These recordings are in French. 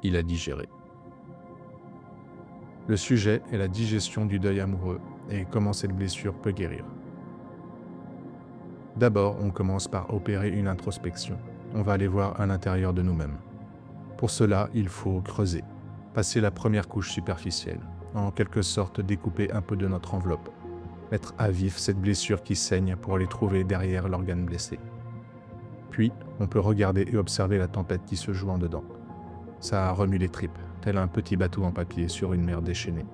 Il a digéré. Le sujet est la digestion du deuil amoureux et comment cette blessure peut guérir. D'abord, on commence par opérer une introspection. On va aller voir à l'intérieur de nous-mêmes. Pour cela, il faut creuser, passer la première couche superficielle, en quelque sorte découper un peu de notre enveloppe, mettre à vif cette blessure qui saigne pour aller trouver derrière l'organe blessé. Puis, on peut regarder et observer la tempête qui se joue en dedans. Ça remue les tripes, tel un petit bateau en papier sur une mer déchaînée.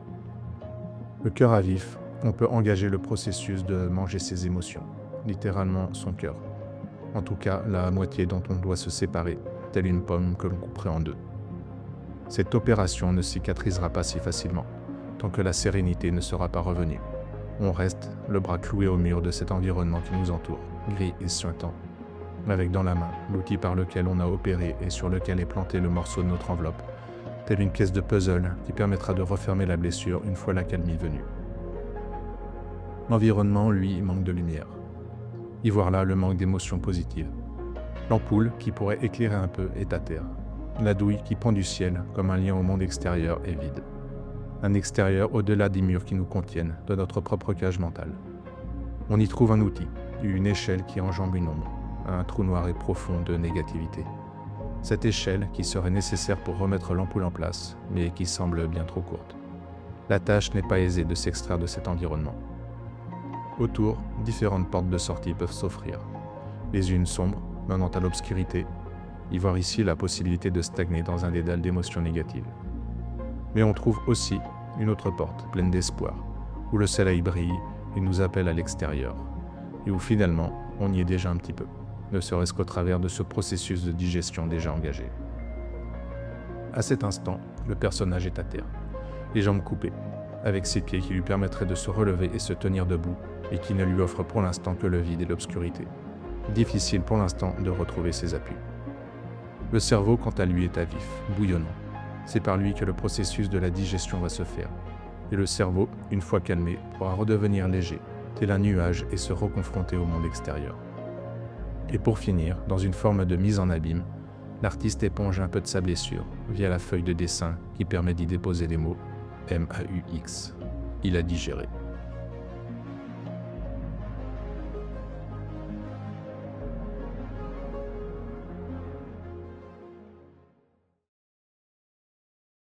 Le cœur à vif, on peut engager le processus de manger ses émotions, littéralement son cœur. En tout cas, la moitié dont on doit se séparer, telle une pomme que l'on couperait en deux. Cette opération ne cicatrisera pas si facilement, tant que la sérénité ne sera pas revenue. On reste le bras cloué au mur de cet environnement qui nous entoure, gris et suintant, avec dans la main l'outil par lequel on a opéré et sur lequel est planté le morceau de notre enveloppe, telle une pièce de puzzle qui permettra de refermer la blessure une fois l'accalmie venue. L'environnement, lui, manque de lumière. Y voir là le manque d'émotions positives. L'ampoule, qui pourrait éclairer un peu, est à terre. La douille qui pend du ciel, comme un lien au monde extérieur, est vide. Un extérieur au-delà des murs qui nous contiennent, de notre propre cage mentale. On y trouve un outil, une échelle qui enjambe une ombre, un trou noir et profond de négativité. Cette échelle qui serait nécessaire pour remettre l'ampoule en place, mais qui semble bien trop courte. La tâche n'est pas aisée de s'extraire de cet environnement. Autour, différentes portes de sortie peuvent s'offrir. Les unes sombres, menant à l'obscurité, y voir ici la possibilité de stagner dans un dédale d'émotions négatives. Mais on trouve aussi une autre porte, pleine d'espoir, où le soleil brille et nous appelle à l'extérieur, et où finalement, on y est déjà un petit peu, ne serait-ce qu'au travers de ce processus de digestion déjà engagé. À cet instant, le personnage est à terre, les jambes coupées, avec ses pieds qui lui permettraient de se relever et se tenir debout, et qui ne lui offrent pour l'instant que le vide et l'obscurité. Difficile pour l'instant de retrouver ses appuis. Le cerveau, quant à lui, est à vif, bouillonnant. C'est par lui que le processus de la digestion va se faire. Et le cerveau, une fois calmé, pourra redevenir léger, tel un nuage et se reconfronter au monde extérieur. Et pour finir, dans une forme de mise en abîme, l'artiste éponge un peu de sa blessure via la feuille de dessin qui permet d'y déposer les mots MAUX. Il a digéré.